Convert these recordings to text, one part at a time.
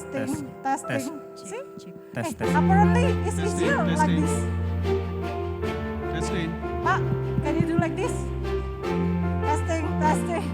Testing, testing. See? Tes. Apparently it's easier like Testing. this. Testing. Pak, can you do like this? Testing, testing.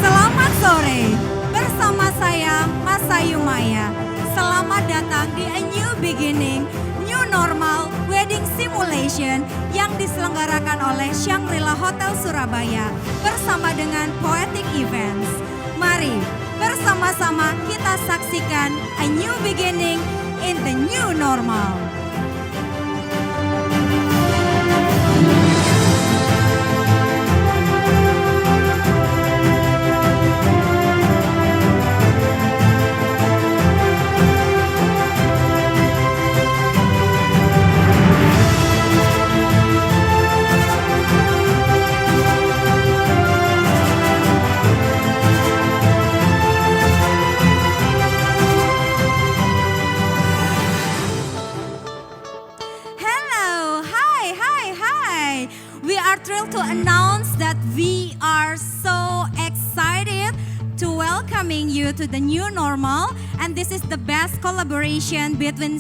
Selamat sore, bersama saya Mas Ayu Maya. Selamat datang di A New Beginning, New Normal Wedding Simulation yang diselenggarakan oleh Shangri-La Hotel Surabaya bersama dengan Poetic Events. Mari bersama-sama kita saksikan A New Beginning in the New Normal. We are thrilled to announce that we are so excited to welcoming you to the new normal, and this is the best collaboration between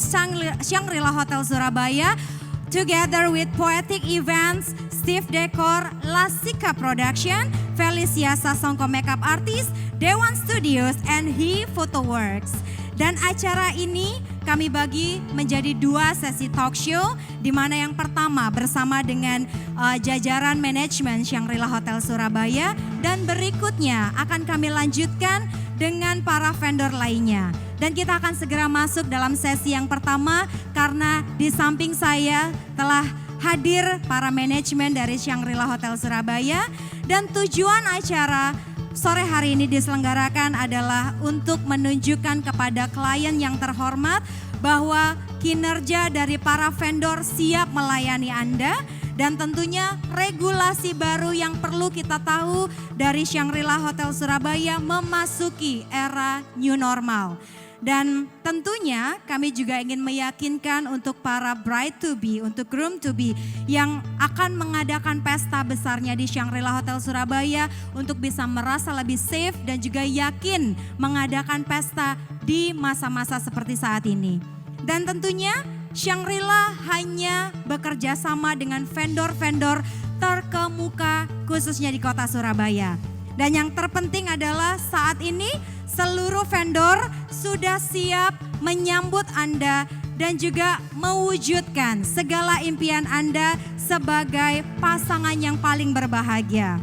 Shangri-La Hotel Surabaya together with Poetic Events, Steve Decor, Lasika Production, Felicia Sasongko Makeup Artist, Dewan Studios, and He Photoworks. Dan acara ini kami bagi menjadi 2 sesi talk show, di mana yang pertama bersama dengan jajaran manajemen Shangri-La Hotel Surabaya, dan berikutnya akan kami lanjutkan dengan para vendor lainnya. Dan kita akan segera masuk dalam sesi yang pertama karena di samping saya telah hadir para manajemen dari Shangri-La Hotel Surabaya, dan tujuan acara sore hari ini diselenggarakan adalah untuk menunjukkan kepada klien yang terhormat bahwa kinerja dari para vendor siap melayani Anda, dan tentunya regulasi baru yang perlu kita tahu dari Shangri-La Hotel Surabaya memasuki era new normal. Dan tentunya kami juga ingin meyakinkan untuk para bride to be, untuk groom to be yang akan mengadakan pesta besarnya di Shangri-La Hotel Surabaya untuk bisa merasa lebih safe dan juga yakin mengadakan pesta di masa-masa seperti saat ini. Dan tentunya Shangri-La hanya bekerja sama dengan vendor-vendor terkemuka khususnya di kota Surabaya. Dan yang terpenting adalah saat ini seluruh vendor sudah siap menyambut Anda dan juga mewujudkan segala impian Anda sebagai pasangan yang paling berbahagia.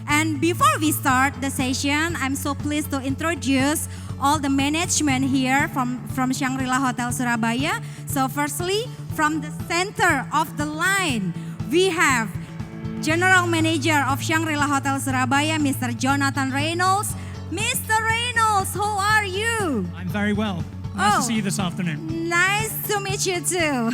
And before we start the session, I'm so pleased to introduce all the management here from Shangri-La Hotel Surabaya. So firstly, from the center of the line, we have General Manager of Shangri-La Hotel Surabaya, Mr. Jonathan Reynolds. Mr. Reynolds, how are you? I'm very well. Nice to see you this afternoon. Nice to meet you too.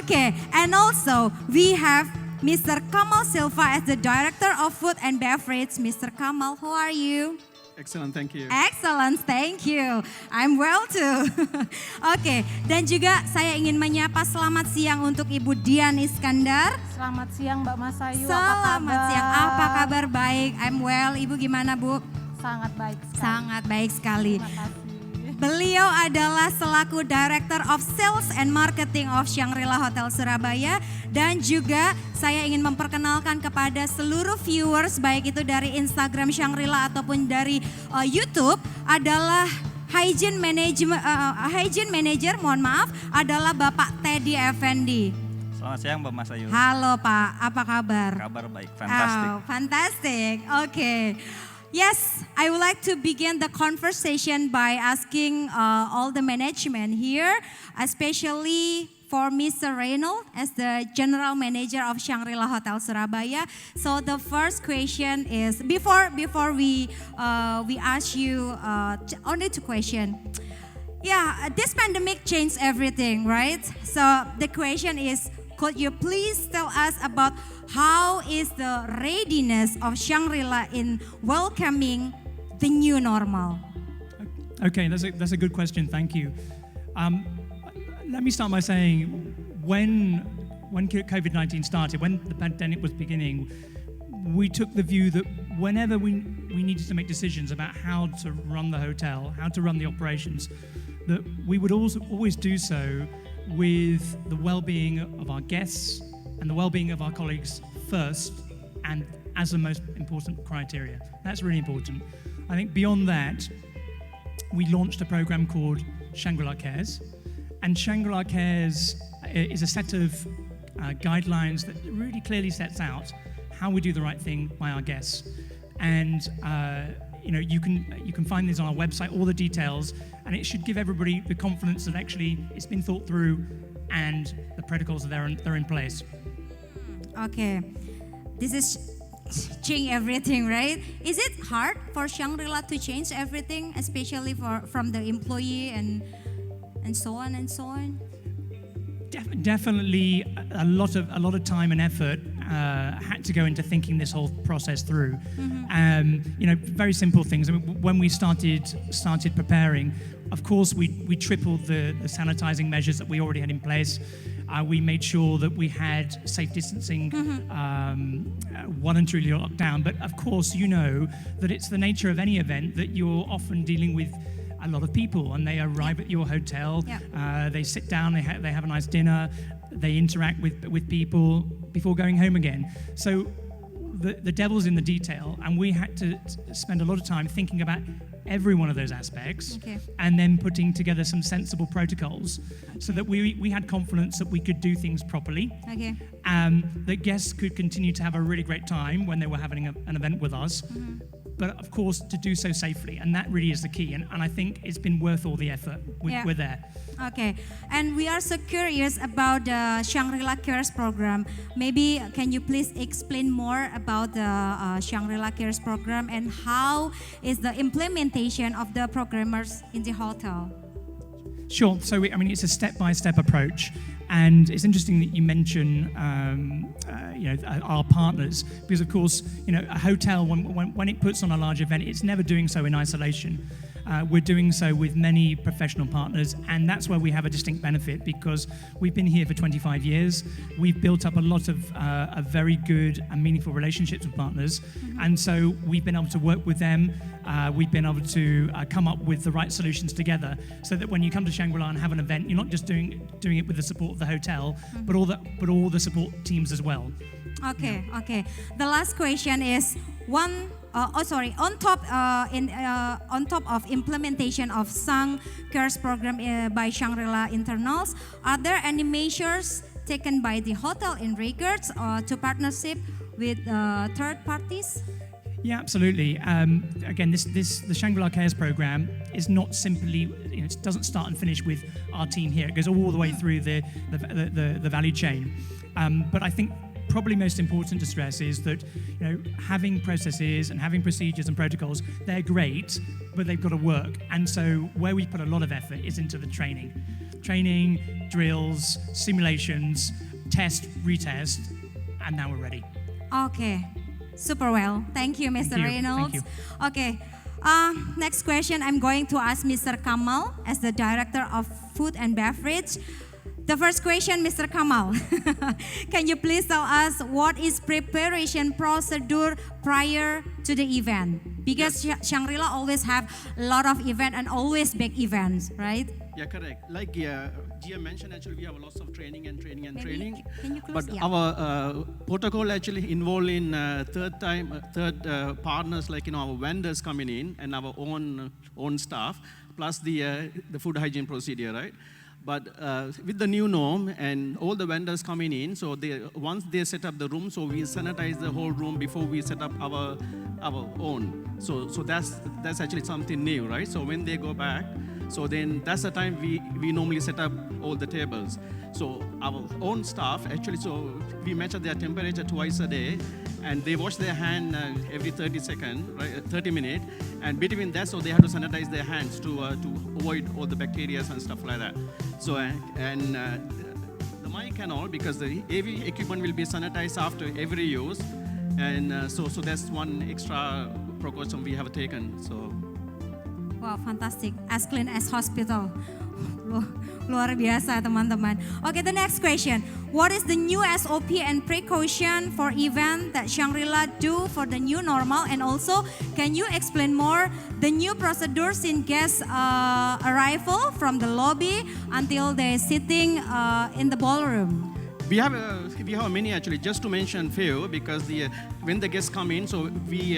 Okay, and also we have Mr. Kamal Silva as the Director of Food and Beverage. Mr. Kamal, how are you? Excellent, thank you. Excellent, thank you. I'm well too. Oke, dan juga saya ingin menyapa selamat siang untuk Ibu Dian Iskandar. Selamat siang Mbak Masayu, Selamat siang, apa kabar? Baik, I'm well. Ibu gimana Bu? Sangat baik sekali. Sangat baik sekali. Terima kasih. Beliau adalah selaku Director of Sales and Marketing of Shangri-La Hotel Surabaya. Dan juga saya ingin memperkenalkan kepada seluruh viewers baik itu dari Instagram Shangri-La ataupun dari YouTube adalah Hygiene Manager, mohon maaf, adalah Bapak Teddy Effendi. Selamat siang Mbak Masayu. Halo Pak, apa kabar? Kabar baik, fantastic. Oh, fantastic. Okay. Yes, I would like to begin the conversation by asking all the management here, especially for Mr. Reynolds as the General Manager of Shangri-La Hotel Surabaya. So the first question is, before we ask you only two questions. Yeah, this pandemic changed everything, right? So the question is, could you please tell us about how is the readiness of Shangri-La in welcoming the new normal? Okay, that's a good question, thank you. Let me start by saying, when COVID-19 started, when the pandemic was beginning, we took the view that whenever we needed to make decisions about how to run the hotel, how to run the operations, that we would always do so with the well-being of our guests and the well-being of our colleagues first, and as the most important criteria. That's really important. I think beyond that, we launched a program called Shangri-La Cares, and Shangri-La Cares is a set of guidelines that really clearly sets out how we do the right thing by our guests. And you can find these on our website, all the details, and it should give everybody the confidence that actually it's been thought through and the protocols are in place. Okay, this is change everything, right? Is it hard for Shangri-La to change everything, especially from the employee and so on and so on? Definitely, a lot of time and effort had to go into thinking this whole process through. Very simple things. I mean, when we started preparing, of course, we tripled the sanitizing measures that we already had in place. We made sure that we had safe distancing, well and truly locked down. But of course, you know that it's the nature of any event that you're often dealing with a lot of people, and they arrive at your hotel, they sit down, they have a nice dinner, they interact with people before going home again. So the devil's in the detail, and we had to spend a lot of time thinking about every one of those aspects, and then putting together some sensible protocols so that we had confidence that we could do things properly, that guests could continue to have a really great time when they were having an event with us, but of course to do so safely, and that really is the key, and I think it's been worth all the effort. We're there. Okay, and we are so curious about the Shangri-La Cares program. Maybe can you please explain more about the Shangri-La Cares program and how is the implementation of the programmers in the hotel? Sure. So it's a step-by-step approach, and it's interesting that you mention our partners, because of course a hotel when it puts on a large event, it's never doing so in isolation. we're doing so with many professional partners, and that's where we have a distinct benefit because we've been here for 25 years. We've built up a lot of very good and meaningful relationships with partners, and so we've been able to work with them. We've been able to come up with the right solutions together, so that when you come to Shangri-La and have an event, you're not just doing it with the support of the hotel, but all the support teams as well. Okay. The last question is on top of implementation of Sang Cares program by Shangri-La internals, are there any measures taken by the hotel in regards to partnership with third parties? Yeah, absolutely. Again, the Shangri-La Cares program is not simply, it doesn't start and finish with our team here. It goes all the way through the value chain. But I think probably most important to stress is that having processes and having procedures and protocols, they're great, but they've got to work. And so where we put a lot of effort is into the training, drills, simulations, test, retest, and now we're ready. Okay, super well. Thank you, Mr. Reynolds. Thank you. Okay, next question I'm going to ask Mr. Kamal as the Director of Food and Beverage. The first question, Mr. Kamal, can you please tell us what is preparation procedure prior to the event? Because Shangri-La always have a lot of event and always big events, right? Yeah, correct. Like Gia mentioned, actually we have lots of training. Maybe can you close? But Yeah. our protocol actually involve in third partners, like our vendors coming in and our own staff, plus the food hygiene procedure, right? But with the new norm and all the vendors coming in, so once they set up the room, so we sanitize the whole room before we set up our own. So that's actually something new, right? So when they go back, so then that's the time we normally set up all the tables. So our own staff actually, so we measure their temperature twice a day, and they wash their hand every 30 seconds, right, 30 minutes, and between that, so they have to sanitize their hands to avoid all the bacteria and stuff like that. So the mic and all, because the AV equipment will be sanitized after every use, and so that's one extra precaution we have taken. So. Wow, fantastic. As clean as hospital. Luar biasa, teman-teman. Okay, the next question. What is the new SOP and precaution for event that Shangri-La do for the new normal? And also, can you explain more the new procedures in guest arrival from the lobby until they're sitting in the ballroom? We have many actually, just to mention few, because when the guests come in, so we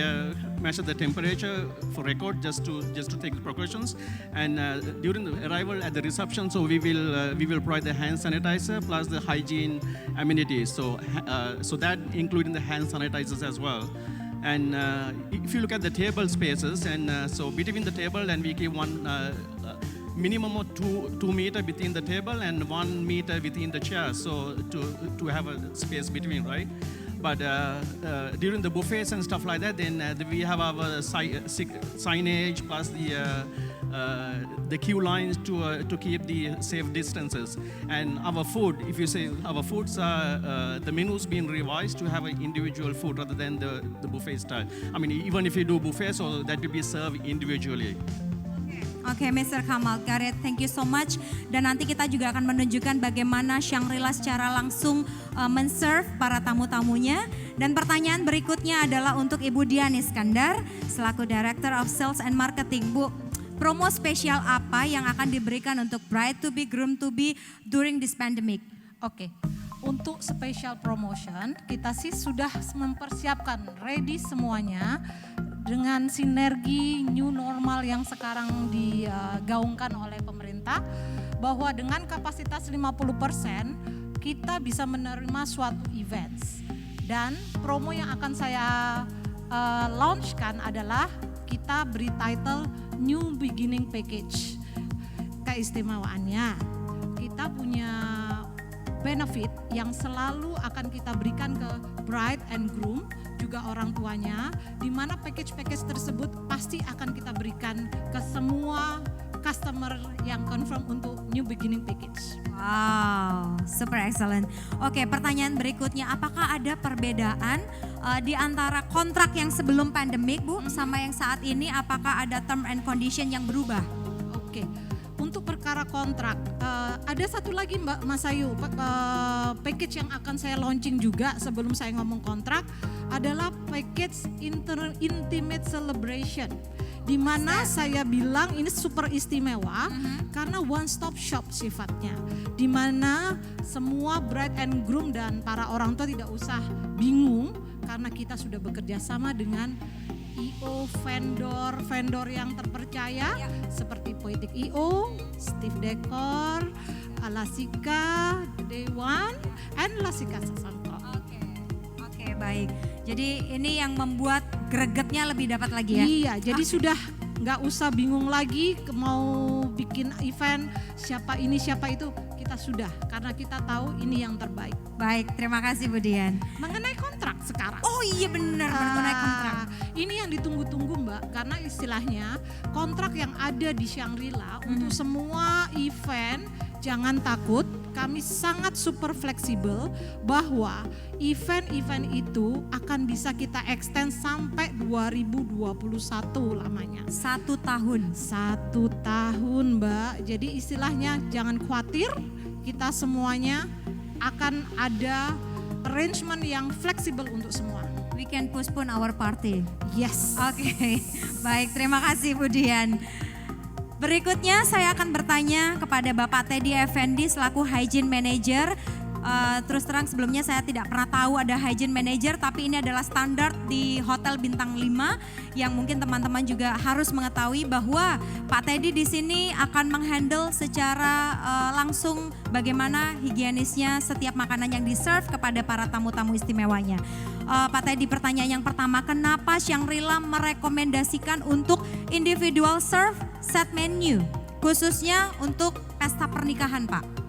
measure the temperature for record, just to take the precautions, and during the arrival at the reception, so we will provide the hand sanitizer plus the hygiene amenities. So that including the hand sanitizers as well. And if you look at the table spaces, and so between the table and we give one. Minimum of 2 meters between the table and 1 meter within the chair, so to have a space between, right? But during the buffets and stuff like that, then we have our signage plus the queue lines to keep the safe distances. And our food, if you say our foods are the menus being revised to have an individual food rather than the buffet style. I mean, even if you do buffet, so that will be served individually. Oke, Mr. Kamal, got it. Thank you so much. Dan nanti kita juga akan menunjukkan bagaimana Shangri-La secara langsung men-serve para tamu-tamunya. Dan pertanyaan berikutnya adalah untuk Ibu Dian Iskandar, selaku Director of Sales and Marketing. Bu, promo spesial apa yang akan diberikan untuk bride to be, groom to be during this pandemic? Oke, untuk special promotion kita sih sudah mempersiapkan ready semuanya dengan sinergi new normal yang sekarang digaungkan oleh pemerintah, bahwa dengan kapasitas 50% kita bisa menerima suatu events. Dan promo yang akan saya launchkan adalah kita beri title New Beginning Package. Keistimewaannya kita punya benefit yang selalu akan kita berikan ke bride and groom, juga orang tuanya, di mana package-package tersebut pasti akan kita berikan ke semua customer yang confirm untuk New Beginning Package. Wow, super excellent. Oke, pertanyaan berikutnya, apakah ada perbedaan di antara kontrak yang sebelum pandemik Bu sama yang saat ini, apakah ada term and condition yang berubah? Oke, untuk perkara kontrak, ada satu lagi Mbak Mas Ayu, package yang akan saya launching juga sebelum saya ngomong kontrak adalah package intimate celebration. Di mana saya bilang ini super istimewa karena one stop shop sifatnya. Di mana semua bride and groom dan para orang tua tidak usah bingung karena kita sudah bekerja sama dengan IO vendor yang terpercaya seperti Poetic IO, Steve Decor, Lasika, Day One, and Lasika Sasangko. Oke, baik. Jadi ini yang membuat gregetnya lebih dapat lagi ya? Iya, jadi sudah nggak usah bingung lagi mau bikin event siapa ini siapa itu, kita sudah karena kita tahu ini yang terbaik. Baik, terima kasih Bu Dian. Mengenai kontrak sekarang. Oh iya benar, mengenai kontrak. Ini yang ditunggu-tunggu Mbak, karena istilahnya kontrak yang ada di Shangri-La untuk semua event, jangan takut, kami sangat super fleksibel bahwa event-event itu akan bisa kita extend sampai 2021 lamanya. 1 tahun. 1 tahun Mbak, jadi istilahnya jangan khawatir, kita semuanya akan ada arrangement yang fleksibel untuk semua. We can postpone our party. Yes. Oke, baik, terima kasih Bu Dian. Berikutnya saya akan bertanya kepada Bapak Teddy Effendi selaku Hygiene Manager. Terus terang sebelumnya saya tidak pernah tahu ada Hygiene Manager, tapi ini adalah standar di Hotel Bintang 5 yang mungkin teman-teman juga harus mengetahui bahwa Pak Teddy di sini akan menghandle secara langsung bagaimana higienisnya setiap makanan yang di-serve kepada para tamu-tamu istimewanya. Pak Teddy, pertanyaan yang pertama, kenapa Shangri-La merekomendasikan untuk individual serve set menu khususnya untuk pesta pernikahan Pak?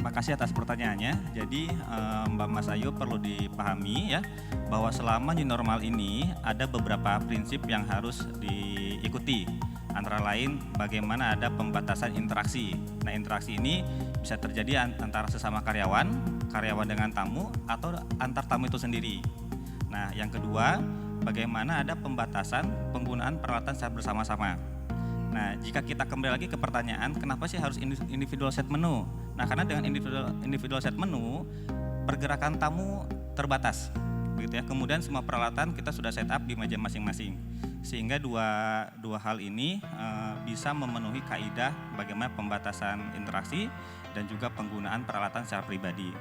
Terima kasih atas pertanyaannya. Jadi Mbak Mas Ayu perlu dipahami ya bahwa selama new normal ini ada beberapa prinsip yang harus diikuti. Antara lain bagaimana ada pembatasan interaksi. Nah, interaksi ini bisa terjadi antara sesama karyawan dengan tamu atau antar tamu itu sendiri. Nah, yang kedua, bagaimana ada pembatasan penggunaan peralatan secara bersama-sama. Nah, jika kita kembali lagi ke pertanyaan, kenapa sih harus individual set menu? Nah, karena dengan individual set menu, pergerakan tamu terbatas, begitu ya. Kemudian semua peralatan kita sudah set up di meja masing-masing, sehingga dua hal ini bisa memenuhi kaidah bagaimana pembatasan interaksi dan juga penggunaan peralatan secara pribadi.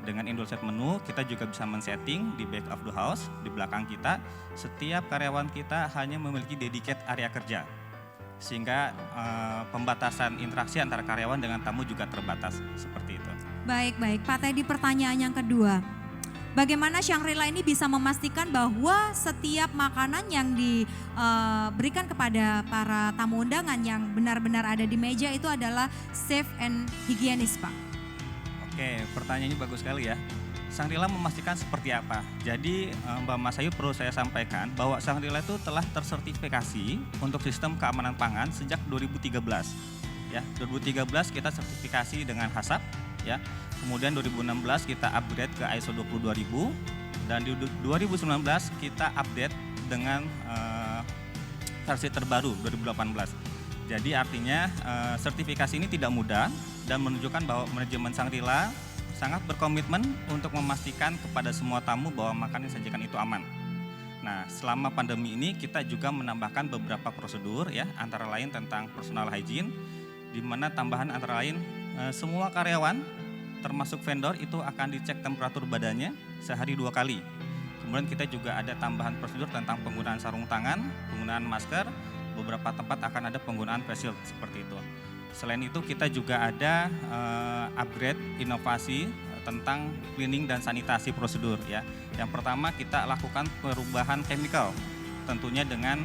Dengan individual set menu, kita juga bisa men-setting di back of the house, di belakang kita, setiap karyawan kita hanya memiliki dedicated area kerja. Sehingga pembatasan interaksi antara karyawan dengan tamu juga terbatas, seperti itu. Baik, Pak Teddy, pertanyaan yang kedua. Bagaimana Shangri-La ini bisa memastikan bahwa setiap makanan yang diberikan kepada para tamu undangan yang benar-benar ada di meja itu adalah safe and higienis, Pak? Oke, pertanyaannya bagus sekali ya. Shangri-La memastikan seperti apa? Jadi Mbak Mas Ayu perlu saya sampaikan bahwa Shangri-La itu telah tersertifikasi untuk sistem keamanan pangan sejak 2013. Ya, 2013 kita sertifikasi dengan HACCP, ya. Kemudian 2016 kita upgrade ke ISO 22000 dan di 2019 kita update dengan versi terbaru 2018. Jadi artinya sertifikasi ini tidak mudah dan menunjukkan bahwa manajemen Shangri-La sangat berkomitmen untuk memastikan kepada semua tamu bahwa makanan yang disajikan itu aman. Nah, selama pandemi ini kita juga menambahkan beberapa prosedur ya, antara lain tentang personal hygiene, di mana tambahan antara lain semua karyawan termasuk vendor itu akan dicek temperatur badannya sehari 2 kali. Kemudian kita juga ada tambahan prosedur tentang penggunaan sarung tangan, penggunaan masker, beberapa tempat akan ada penggunaan face shield seperti itu. Selain itu kita juga ada upgrade inovasi tentang cleaning dan sanitasi prosedur ya. Yang pertama kita lakukan perubahan chemical tentunya dengan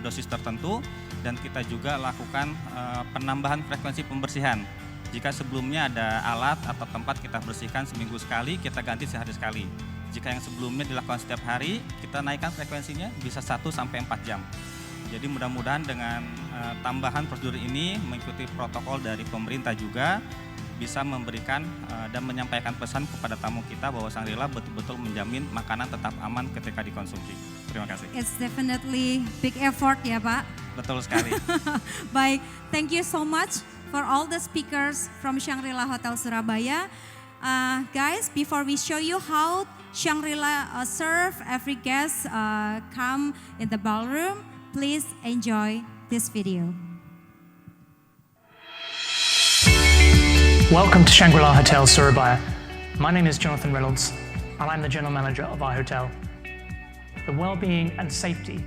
dosis tertentu dan kita juga lakukan penambahan frekuensi pembersihan. Jika sebelumnya ada alat atau tempat kita bersihkan seminggu sekali, kita ganti sehari sekali. Jika yang sebelumnya dilakukan setiap hari, kita naikkan frekuensinya bisa 1-4 jam. Jadi mudah-mudahan dengan tambahan prosedur ini mengikuti protokol dari pemerintah juga, bisa memberikan dan menyampaikan pesan kepada tamu kita bahwa Shangri-La betul-betul menjamin makanan tetap aman ketika dikonsumsi. Terima kasih. It's definitely big effort ya Pak. Betul sekali. Baik, thank you so much for all the speakers from Shangri-La Hotel Surabaya. Guys, before we show you how Shangri-La serve every guest come in the ballroom, please enjoy this video. Welcome to Shangri-La Hotel Surabaya. My name is Jonathan Reynolds, and I'm the General Manager of our hotel. The well-being and safety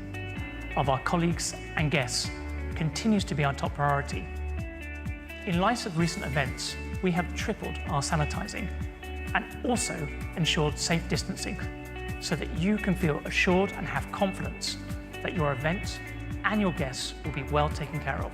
of our colleagues and guests continues to be our top priority. In light of recent events, we have tripled our sanitizing and also ensured safe distancing so that you can feel assured and have confidence that your event and your guests will be well taken care of.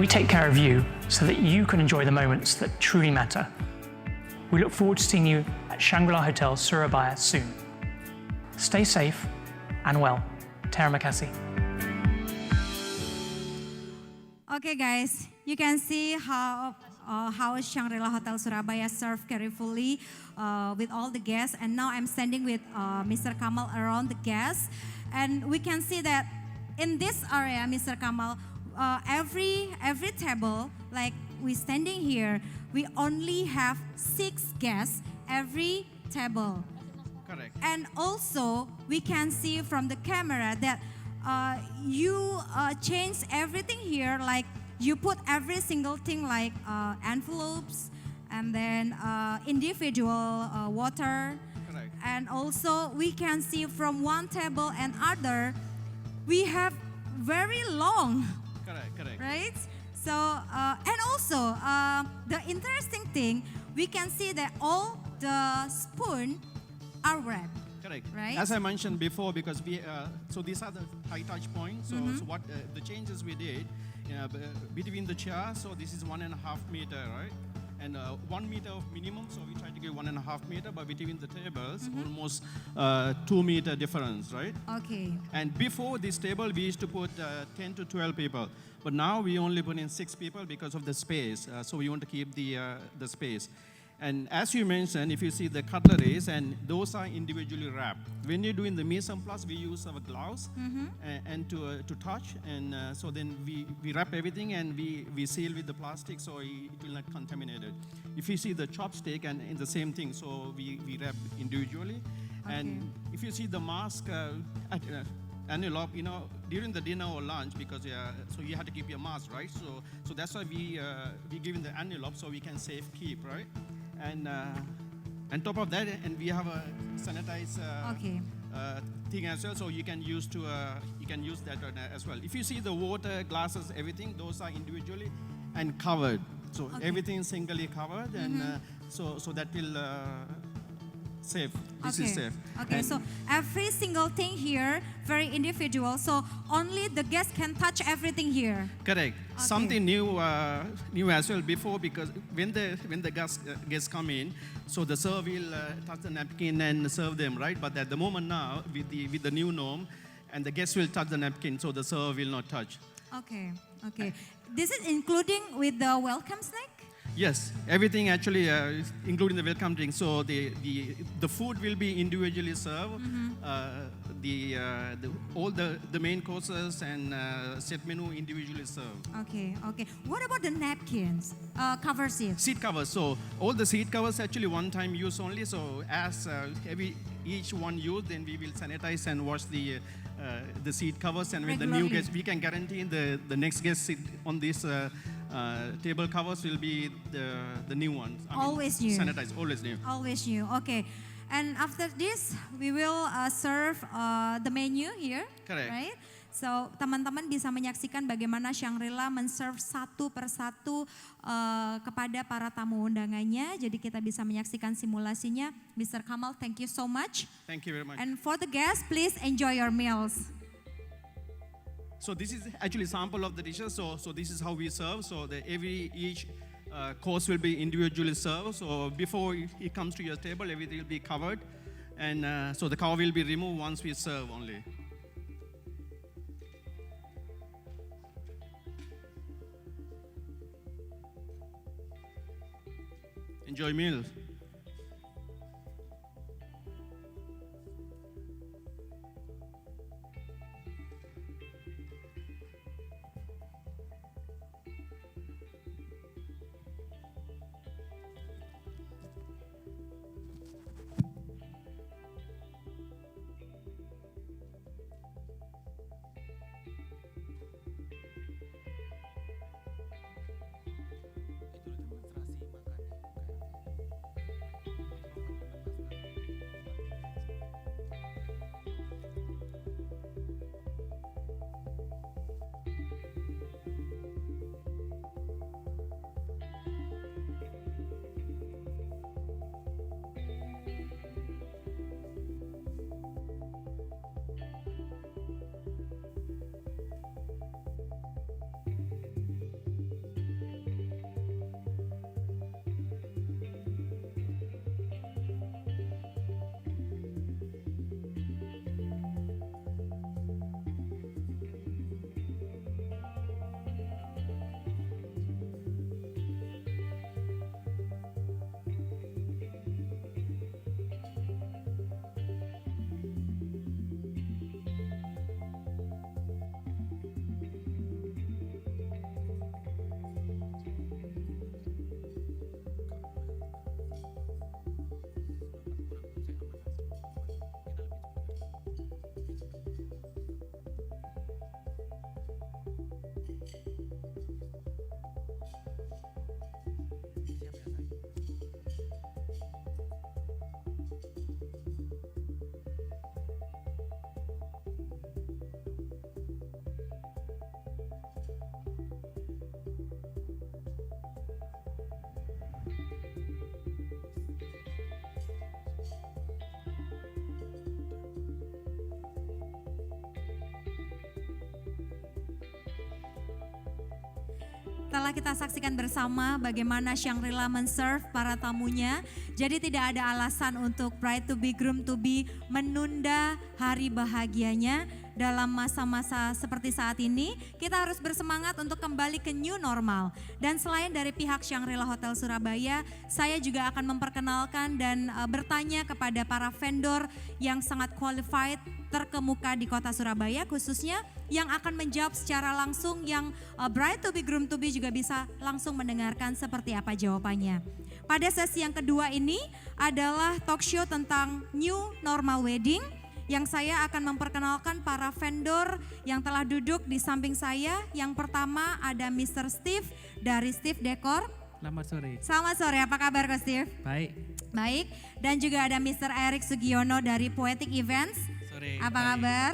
We take care of you so that you can enjoy the moments that truly matter. We look forward to seeing you at Shangri-La Hotel Surabaya soon. Stay safe and well. Tara Makassi. Okay guys, you can see how Shangri-La Hotel Surabaya serve carefully with all the guests, and now I'm standing with Mr. Kamal around the guests, and we can see that in this area, Mr. Kamal, every table, like we standing here, we only have 6 guests every table. Correct. And also, we can see from the camera that you change everything here, like you put every single thing like envelopes and then individual water. Correct. And also, we can see from one table and other, we have very long, Correct. right? So, and also, the interesting thing, we can see that all the spoon are red. Correct. Right? As I mentioned before, because we so these are the high touch points. So, so what the changes we did between the chairs. So this is 1.5 meter, right? And 1 meter of minimum. So we try to give 1.5 meter, but between the tables, almost 2 meter difference, right? Okay. And before this table, we used to put 10 to 12 people. But now we only put in 6 people because of the space. So we want to keep the space. And as you mentioned, if you see the cutleries, and those are individually wrapped. When you're doing the mise en place, we use our gloves and to touch. And so then we wrap everything and we seal with the plastic so it will not contaminate it. If you see the chopstick, and in the same thing, so we wrap individually. Okay. And if you see the mask, envelope, during the dinner or lunch, because so you have to keep your mask, right? So that's why we give in the envelope so we can safe keep, right? And on top of that, and we have a sanitized Okay. thing as well, so you can use that as well. If you see the water, glasses, everything, those are individually and covered. So everything is singly covered, and so that will safe. This is safe. Okay, And so every single thing here, very individual. So only the guest can touch everything here. correct. Something new as well before, because when the guests come in, so the server will touch the napkin and serve them, right? But at the moment now, with the new norm, and the guests will touch the napkin, so the server will not touch. Okay, okay. This is including with the welcome snack? Yes, everything actually, including the welcome drink. So the food will be individually served. all the main courses and set menu individually served. Okay, okay. What about the napkins, cover seats? Seat covers. So all the seat covers actually one-time use only. So as each one used, then we will sanitize and wash the seat covers. And when the new Regularly. guest, we can guarantee the next guest sit on this table covers will be the new ones. Always new. Sanitized, always new. Always new. Okay. And after this, we will serve the menu here. Correct. Right? So, teman-teman bisa menyaksikan bagaimana Shangri-La men-serve satu persatu kepada para tamu undangannya. Jadi kita bisa menyaksikan simulasinya. Mr. Kamal, thank you so much. Thank you very much. And for the guests, please enjoy your meals. So this is actually sample of the dishes. So this is how we serve. So each course will be individually served. So before it comes to your table, everything will be covered, and so the cover will be removed once we serve only. Enjoy meals. Telah kita saksikan bersama bagaimana Shangri-La men-serve para tamunya. Jadi tidak ada alasan untuk bride to be, groom to be menunda hari bahagianya dalam masa-masa seperti saat ini. Kita harus bersemangat untuk kembali ke new normal. Dan selain dari pihak Shangri-La Hotel Surabaya, saya juga akan memperkenalkan dan bertanya kepada para vendor yang sangat qualified terkemuka di kota Surabaya, khususnya yang akan menjawab secara langsung, yang bride to be, groom to be juga bisa langsung mendengarkan seperti apa jawabannya. Pada sesi yang kedua ini adalah talk show tentang new normal wedding, yang saya akan memperkenalkan para vendor yang telah duduk di samping saya. Yang pertama ada Mr. Steve dari Steve Decor. Selamat sore. Selamat sore, apa kabar Ko Steve? Baik. Baik, dan juga ada Mr. Eric Sugiono dari Poetic Events. Sore. Apa kabar?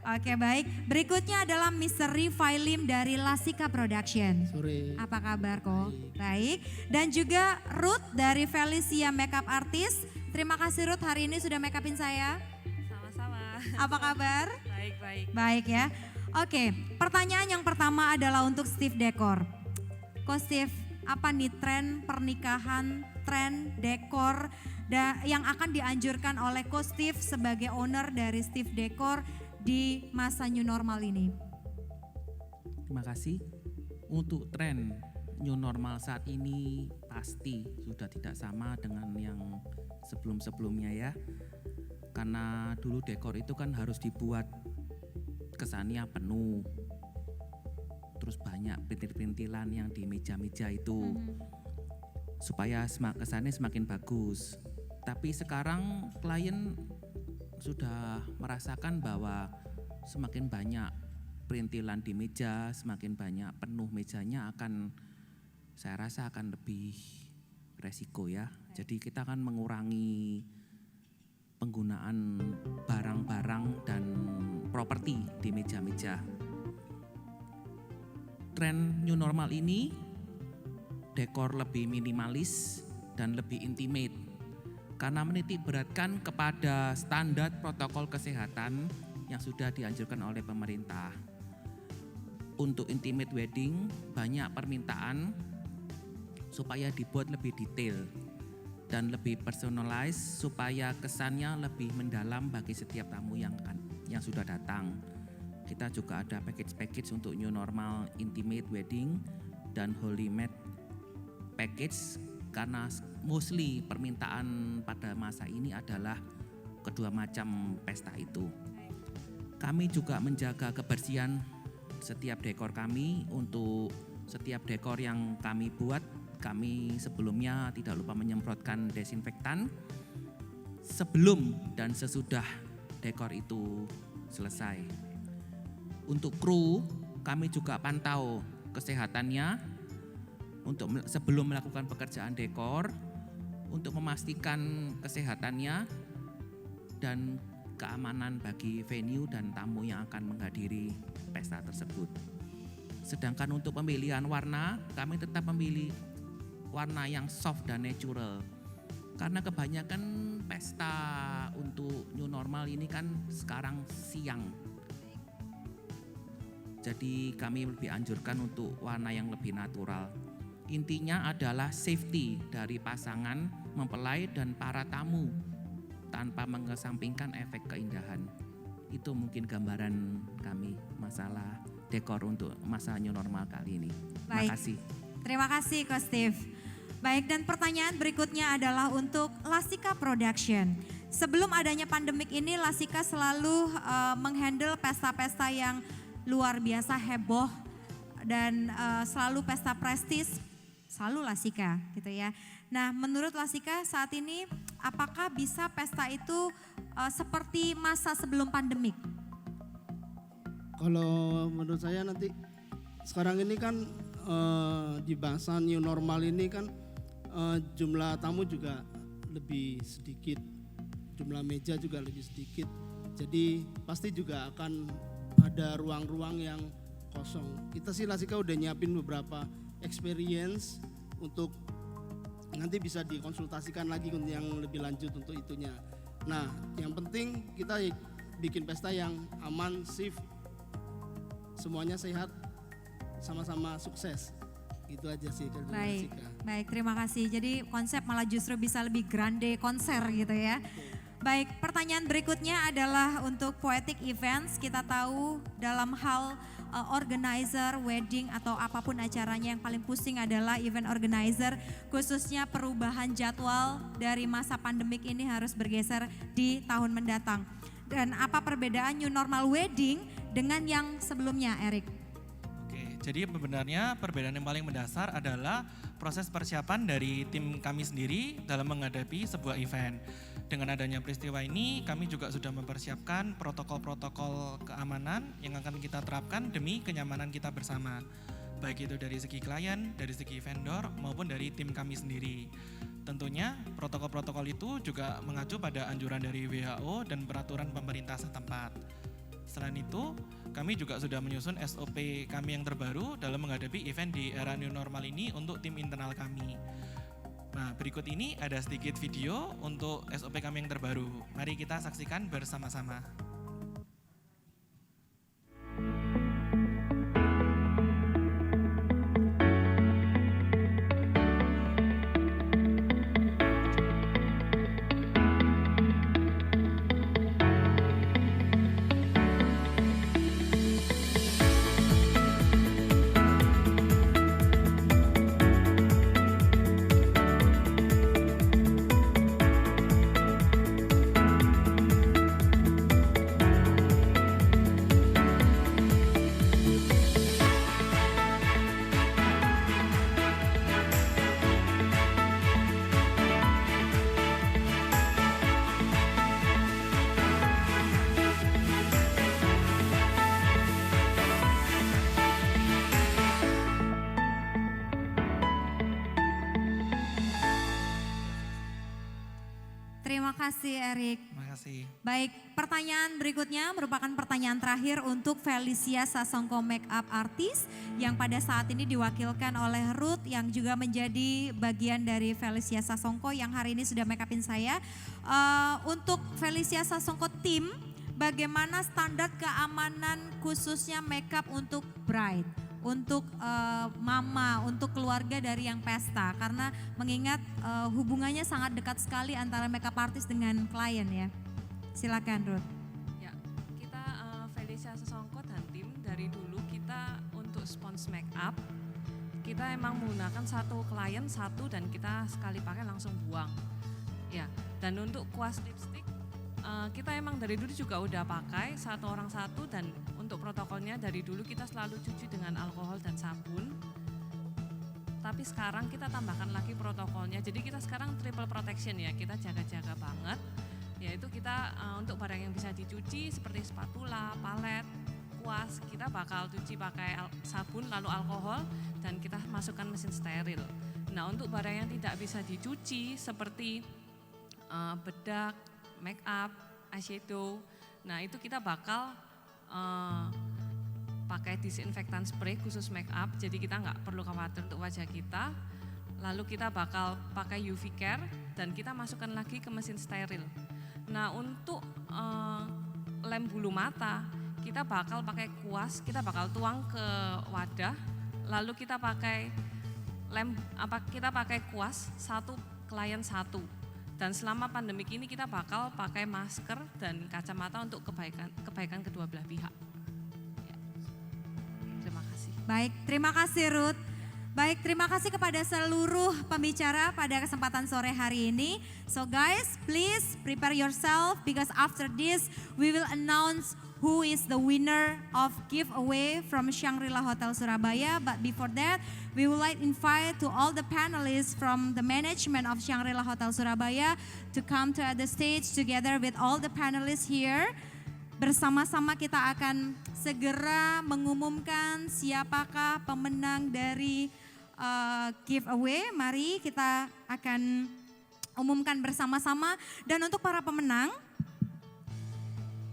Oke, baik. Berikutnya adalah Mr. Rifai Lim dari Lasika Production. Sore. Apa kabar kok? Baik. Dan juga Ruth dari Felicia Makeup Artist. Terima kasih Ruth hari ini sudah make upin saya. Sama-sama. Apa kabar? Baik-baik. Baik ya. Oke, pertanyaan yang pertama adalah untuk Steve Decor. Ko Steve, apa nih tren pernikahan, tren dekor yang akan dianjurkan oleh Ko Steve sebagai owner dari Steve Decor di masa new normal ini? Terima kasih. Untuk tren new normal saat ini pasti sudah tidak sama dengan yang sebelum-sebelumnya ya. Karena dulu dekor itu kan harus dibuat kesannya penuh. Terus banyak perintil-perintilan yang di meja-meja itu. Supaya kesannya semakin bagus. Tapi sekarang klien sudah merasakan bahwa semakin banyak perintilan di meja, semakin banyak penuh mejanya saya rasa akan lebih resiko ya. Jadi kita akan mengurangi penggunaan barang-barang dan properti di meja-meja. Tren new normal ini dekor lebih minimalis dan lebih intimate karena menitik beratkan kepada standar protokol kesehatan yang sudah dianjurkan oleh pemerintah. Untuk intimate wedding banyak permintaan supaya dibuat lebih detail dan lebih personalized supaya kesannya lebih mendalam bagi setiap tamu yang sudah datang. Kita juga ada package untuk new normal intimate wedding dan holy mat package karena mostly permintaan pada masa ini adalah kedua macam pesta itu. Kami juga menjaga kebersihan setiap dekor kami. Untuk setiap dekor yang kami buat, kami sebelumnya tidak lupa menyemprotkan desinfektan sebelum dan sesudah dekor itu selesai. Untuk kru, kami juga pantau kesehatannya sebelum melakukan pekerjaan dekor untuk memastikan kesehatannya dan keamanan bagi venue dan tamu yang akan menghadiri pesta tersebut. Sedangkan untuk pemilihan warna, kami tetap memilih warna yang soft dan natural. Karena kebanyakan pesta untuk new normal ini kan sekarang siang. Jadi kami lebih anjurkan untuk warna yang lebih natural. Intinya adalah safety dari pasangan, mempelai dan para tamu tanpa mengesampingkan efek keindahan. Itu mungkin gambaran kami masalah dekor untuk masa new normal kali ini. Terima kasih. Terima kasih Coach Steve. Baik, dan pertanyaan berikutnya adalah untuk Lasika Production. Sebelum adanya pandemik ini, Lasika selalu menghandle pesta-pesta yang luar biasa heboh dan selalu pesta prestis, selalu Lasika gitu ya. Nah, menurut Lasika saat ini apakah bisa pesta itu seperti masa sebelum pandemik? Kalau menurut saya nanti sekarang ini kan di bahasa new normal ini kan jumlah tamu juga lebih sedikit, jumlah meja juga lebih sedikit. Jadi pasti juga akan ada ruang-ruang yang kosong. Kita sih Lasika udah nyiapin beberapa experience untuk nanti bisa dikonsultasikan lagi yang lebih lanjut untuk itunya. Nah, yang penting kita bikin pesta yang aman, safe, semuanya sehat, sama-sama sukses. Itu aja sih kalau Baik, Lasika. baik, terima kasih. Jadi konsep malah justru bisa lebih grande konser gitu ya. Baik, pertanyaan berikutnya adalah untuk Poetic Events. Kita tahu dalam hal organizer, wedding atau apapun acaranya yang paling pusing adalah event organizer. Khususnya perubahan jadwal dari masa pandemik ini harus bergeser di tahun mendatang. Dan apa perbedaan new normal wedding dengan yang sebelumnya, Erik? Oke, jadi sebenarnya perbedaan yang paling mendasar adalah proses persiapan dari tim kami sendiri dalam menghadapi sebuah event. Dengan adanya peristiwa ini, kami juga sudah mempersiapkan protokol-protokol keamanan yang akan kita terapkan demi kenyamanan kita bersama. Baik itu dari segi klien, dari segi vendor, maupun dari tim kami sendiri. Tentunya protokol-protokol itu juga mengacu pada anjuran dari WHO dan peraturan pemerintah setempat. Selain itu, kami juga sudah menyusun SOP kami yang terbaru dalam menghadapi event di era new normal ini untuk tim internal kami. Nah, berikut ini ada sedikit video untuk SOP kami yang terbaru. Mari kita saksikan bersama-sama. kasih Erik. Terima kasih. Baik, pertanyaan berikutnya merupakan pertanyaan terakhir untuk Felicia Sasongko Makeup Artist yang pada saat ini diwakilkan oleh Ruth yang juga menjadi bagian dari Felicia Sasongko yang hari ini sudah make upin saya. Untuk Felicia Sasongko tim, bagaimana standar keamanan khususnya makeup untuk bride, untuk mama, untuk keluarga dari yang pesta, karena mengingat hubungannya sangat dekat sekali antara makeup artist dengan klien ya. Silakan Ruth. Ya, kita Felicia Sasongko dan tim dari dulu kita untuk spons make up, kita emang menggunakan satu klien satu dan kita sekali pakai langsung buang. Ya, dan untuk kuas lipstick kita emang dari dulu juga udah pakai satu orang satu dan untuk protokolnya dari dulu kita selalu cuci dengan alkohol dan sabun. Tapi sekarang kita tambahkan lagi protokolnya. Jadi kita sekarang triple protection ya, kita jaga-jaga banget. Yaitu kita untuk barang yang bisa dicuci seperti spatula, palet, kuas, kita bakal cuci pakai sabun lalu alkohol dan kita masukkan mesin steril. Nah, untuk barang yang tidak bisa dicuci seperti bedak, make up, eyeshadow. Nah, itu kita bakal pakai disinfektan spray khusus make up. Jadi kita nggak perlu khawatir untuk wajah kita. Lalu kita bakal pakai UV care dan kita masukkan lagi ke mesin steril. Nah, untuk lem bulu mata, kita bakal pakai kuas, kita bakal tuang ke wadah. Lalu kita pakai kita pakai kuas satu klien satu. Dan selama pandemik ini kita bakal pakai masker dan kacamata untuk kebaikan kedua belah pihak. Ya. Terima kasih. Baik, terima kasih Ruth. Baik, terima kasih kepada seluruh pembicara pada kesempatan sore hari ini. So guys, please prepare yourself because after this we will announce who is the winner of giveaway from Shangri-La Hotel Surabaya. But before that, we would like to invite to all the panelists from the management of Shangri-La Hotel Surabaya to come to the stage together with all the panelists here. Bersama-sama kita akan segera mengumumkan siapakah pemenang dari giveaway. Mari kita akan umumkan bersama-sama. Dan untuk para pemenang,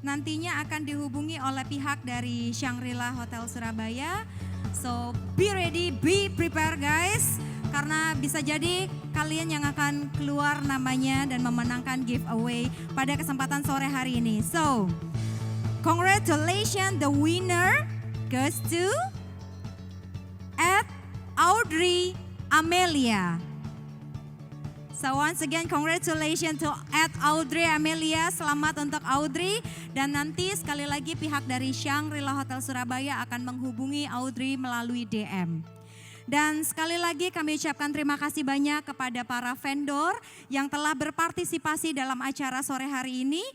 nantinya akan dihubungi oleh pihak dari Shangri-La Hotel Surabaya. So be ready, be prepared guys. Karena bisa jadi kalian yang akan keluar namanya dan memenangkan giveaway pada kesempatan sore hari ini. So, congratulations, the winner goes to Audrey Amelia. So once again, congratulations to Audrey Amelia. Selamat untuk Audrey. Dan nanti sekali lagi pihak dari Shangri-La Hotel Surabaya akan menghubungi Audrey melalui DM. Dan sekali lagi kami ucapkan terima kasih banyak kepada para vendor yang telah berpartisipasi dalam acara sore hari ini.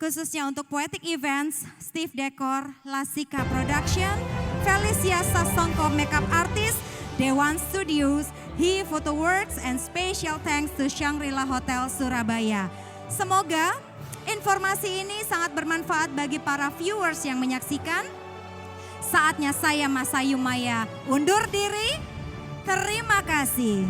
Khususnya untuk Poetic Events, Steve Decor, Lasika Production, Felicia Sasongko Makeup Artist, Dewan Studios, He Photo Works, and special thanks to Shangri-La Hotel Surabaya. Semoga informasi ini sangat bermanfaat bagi para viewers yang menyaksikan. Saatnya saya Masayu Maya undur diri. Terima kasih.